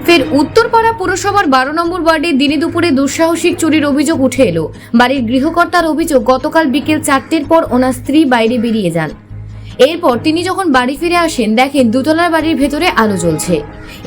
ফের উত্তরপাড়া পুরসভার 12 নম্বর ওয়ার্ডে দিনে দুপুরে দুঃসাহসিক চুরির অভিযোগ উঠে এলো। বাড়ির গৃহকর্তার অভিযোগ, গতকাল বিকেল 4টের পর ওনার স্ত্রী বাইরে বেরিয়ে যান। এরপর তিনি যখন বাড়ি ফিরে আসেন, দেখেন দুতলার বাড়ির ভেতরে আলো জ্বলছে।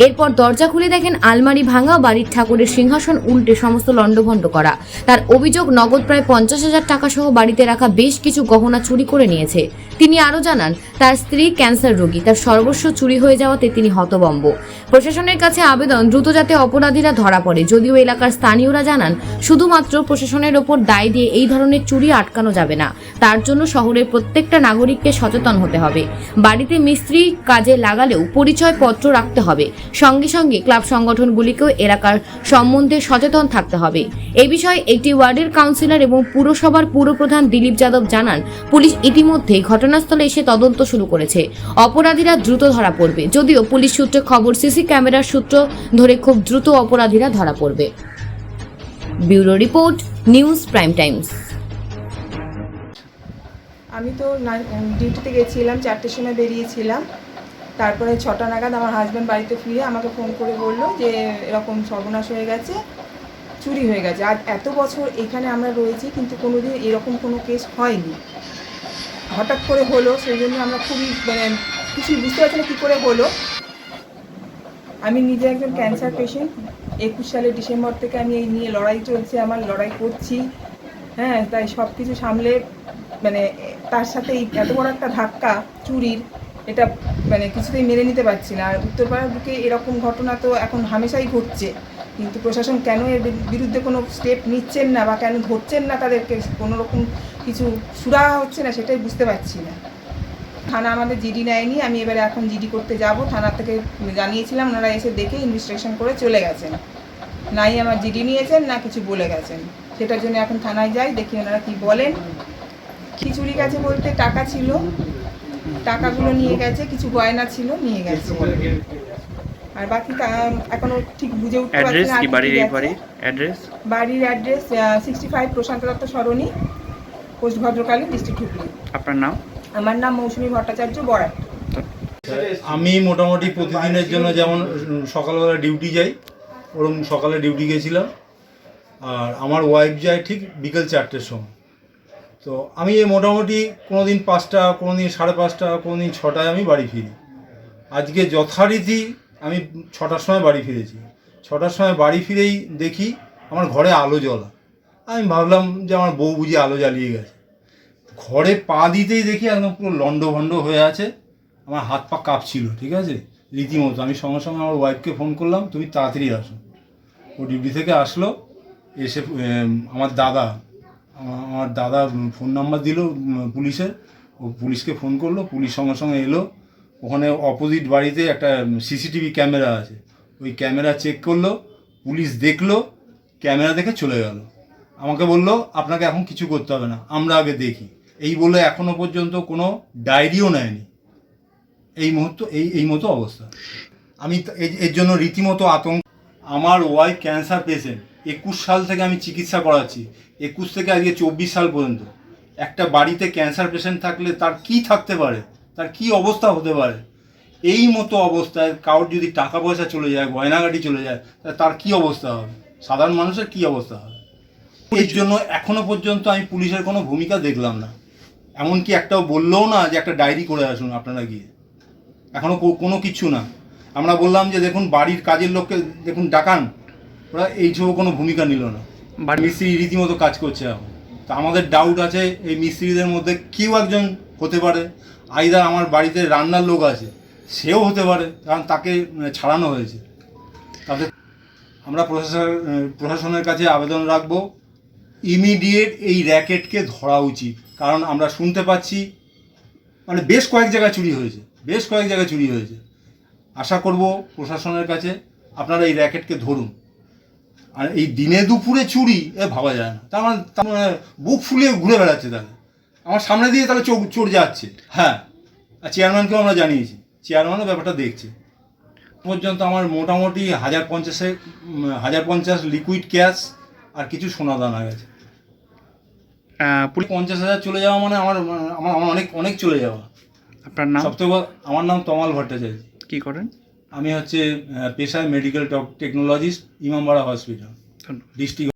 এরপর দরজা খুলে দেখেন আলমারি ভাঙা, বাড়ির ঠাকুরের সিংহাসন উল্টে সমস্ত লণ্ডভণ্ড করা। তার অভিযোগ, নগদ প্রায় 50,000 টাকা সহ বাড়িতে রাখা বেশ কিছু গহনা চুরি করে নিয়েছে। তিনি আরও জানান, তার স্ত্রী ক্যান্সার রোগী, তার সর্বস্ব চুরি হয়ে যাওয়াতে তিনি হতভম্ব। প্রশাসনের কাছে আবেদন, দ্রুত যাতে অপরাধীরা ধরা পড়ে। যদিও এলাকার স্থানীয়রা জানান, শুধুমাত্র প্রশাসনের ওপর দায় দিয়ে এই ধরনের চুরি আটকানো যাবে না। তার জন্য শহরের প্রত্যেকটা নাগরিককে সচেতন হতে হবে। বাড়িতে মিস্ত্রি কাজে লাগালেও পরিচয়পত্র রাখতে হবে। সঙ্গে সঙ্গে ক্লাব সংগঠনগুলিকেও এলাকার সম্বন্ধে সচেতন থাকতে হবে। এই বিষয়ে একটি ওয়ার্ডের কাউন্সিলর এবং পুরসভার পুরপ্রধান দিলীপ যাদব জানান, পুলিশ ইতিমধ্যেই ঘটনাস্থলে এসে তদন্ত শুরু করেছে। অপরাধীরা দ্রুত ধরা পড়বে। যদিও পুলিশ সূত্রে খবর, সিসি ক্যামেরার সূত্র ধরে খুব দ্রুত অপরাধীরা ধরা পড়বে। Bureau report, news prime Times. আমি তো ডিউটিতে গেছিলাম, 4টের সময় বেরিয়েছিলাম। তারপরে 6টা নাগাদ আমার হাজব্যান্ড বাড়িতে ফিরে আমাকে ফোন করে বললো যে এরকম সর্বনাশ হয়ে গেছে, চুরি হয়ে গেছে। আর এত বছর এখানে আমরা রয়েছি, কিন্তু কোনোদিন এরকম কোনো কেস হয়নি। হঠাৎ করে হলো, সেই জন্য আমরা খুবই কিছুই বুঝতে পারছি না কী করে হলো। আমি নিজে একজন ক্যান্সার পেশেন্ট। 21 সালের ডিসেম্বর থেকে আমি এই নিয়ে লড়াই চলছে, আমার লড়াই করছি। হ্যাঁ, তাই সব কিছু সামলে তার সাথে এত বড় একটা ধাক্কা চুরির, এটা কিছুতেই মেনে নিতে পারছি না। আর উত্তরপাড়ার বুকে এরকম ঘটনা তো এখন হামেশাই ঘটছে, কিন্তু প্রশাসন কেন এর বিরুদ্ধে কোনো স্টেপ নিচ্ছেন না বা কেন ধরছেন না, তাদেরকে কোনো রকম কিছু সুরাহা হচ্ছে না, সেটাই বুঝতে পারছি না। থানা আমাদের জিডি নেয়নি, আমি এবারে এখন জিডি করতে যাব। থানা থেকে জানিয়েছিলাম, ওনারা এসে দেখে ইনভেস্টিগেশন করে চলে গেছেন। নাই আমার জিডি নিয়েছেন, না কিছু বলে গেছেন। সেটার জন্য এখন থানায় যাই, দেখি ওনারা কি বলেন। খিচুড়ি গেছে বলতে টাকা ছিল, টাকাগুলো নিয়ে গেছে, কিছু গয়না ছিল নিয়ে গেছে। আর বাকি এখনো ঠিক বুঝে উঠতে পারছি না। বাড়ির অ্যাড্রেস 65 প্রশান্ত দত্ত সরণি, পোস্ট ভদ্রকালী, ডিস্ট্রিক্ট হুগলি। আপনার নাম? আমার নাম মৌসুমী ভট্টাচার্য, বড়াট। আমি মোটামুটি প্রতিদিনের জন্য যেমন সকালবেলা ডিউটি যাই, ওরকম সকালে ডিউটি গেছিলাম। আর আমার ওয়াইফ যায় ঠিক বিকেল 4টের সময়। তো আমি মোটামুটি কোনো দিন 5টা, কোনো দিন 5:30, কোনো দিন 6টায় আমি বাড়ি ফিরি। আজকে যথারীতি আমি 6টার সময় বাড়ি ফিরেছি। 6টার সময় বাড়ি ফিরেই দেখি আমার ঘরে আলো জ্বলা। আমি ভাবলাম যে আমার বউ বুঝি আলো জ্বালিয়ে গেছে। ঘরে পা দিতেই দেখি একদম পুরো লণ্ডভণ্ড হয়ে আছে। আমার হাত পা কাঁপছিল, ঠিক আছে, রীতিমতো। আমি সঙ্গে সঙ্গে আমার ওয়াইফকে ফোন করলাম, তুমি তাড়াতাড়ি আসো। ও ডিউটি থেকে আসলো, এসে আমার দাদা ফোন নাম্বার দিল পুলিশের। ও পুলিশকে ফোন করলো, পুলিশ সঙ্গে সঙ্গে এলো। ওখানে অপোজিট বাড়িতে একটা সিসিটিভি ক্যামেরা আছে, ওই ক্যামেরা চেক করলো। পুলিশ দেখলো, ক্যামেরা দেখে চলে গেল। আমাকে বললো, আপনাকে এখন কিছু করতে হবে না, আমরা আগে দেখি। এই বলে এখনো পর্যন্ত কোনো ডায়েরিও নেয়নি। এই মতো অবস্থা। আমি এর জন্য রীতিমতো আতঙ্ক। আমার ওয়াইফ ক্যান্সার পেশেন্ট, 21 সাল থেকে আমি চিকিৎসা করাচ্ছি, 21 থেকে আজকে 24 সাল পর্যন্ত। একটা বাড়িতে ক্যান্সার পেশেন্ট থাকলে তার কি থাকতে পারে, তার কি অবস্থা হতে পারে। এই মতো অবস্থায় কারোর যদি টাকা পয়সা চলে যায়, গয়নাগাটি চলে যায়, তার কি অবস্থা হবে, সাধারণ মানুষের কি অবস্থা হবে। এর জন্য এখনো পর্যন্ত আমি পুলিশের কোনো ভূমিকা দেখলাম না। এমনকি একটাও বললেও না যে একটা ডায়েরি করে আসুন আপনারা গিয়ে, এখনও কোনো কিছু না। আমরা বললাম যে দেখুন বাড়ির কাজের লোককে দেখুন ডাকান, ওরা এইসব কোনো ভূমিকা নিল না। মিস্ত্রি রীতিমতো কাজ করছে এখন। তা আমাদের ডাউট আছে এই মিস্ত্রিদের মধ্যে কেউ একজন হতে পারে। আইদার আমার বাড়িতে রান্নার লোক আছে, সেও হতে পারে, কারণ তাকে ছাড়ানো হয়েছে। তাদের আমরা প্রশাসনের কাছে আবেদন রাখবো, ইমিডিয়েট এই র্যাকেটকে ধরা উচিত। কারণ আমরা শুনতে পাচ্ছি বেশ কয়েক জায়গায় চুরি হয়েছে। আশা করব প্রশাসনের কাছে আপনারা এই র্যাকেটকে ধরুন। আর এই দিনে দুপুরে চুরি ভাবা যায় না। তার মানে বুক ফুলিয়ে ঘুরে বেড়াচ্ছে, তাহলে আমার সামনে দিয়ে তাহলে চোর যাচ্ছে। হ্যাঁ, আর চেয়ারম্যানকেও আমরা জানিয়েছি, চেয়ারম্যানও ব্যাপারটা দেখছে। পর্যন্ত আমার মোটামুটি 1,050 লিকুইড ক্যাশ আর কিছু সোনা দানা গেছে। 50,000 চলে যাওয়া মানে আমার অনেক চলে যাওয়া। আপনার নাম? সবথেকে আমার নাম তমাল ভট্টাচার্য। কি করেন? আমি হচ্ছে পেশায় মেডিকেল টেকনোলজিস্ট, ইমামবাড়া হসপিটাল, ধন্যবাদ। ডিস্ট্রিক্ট।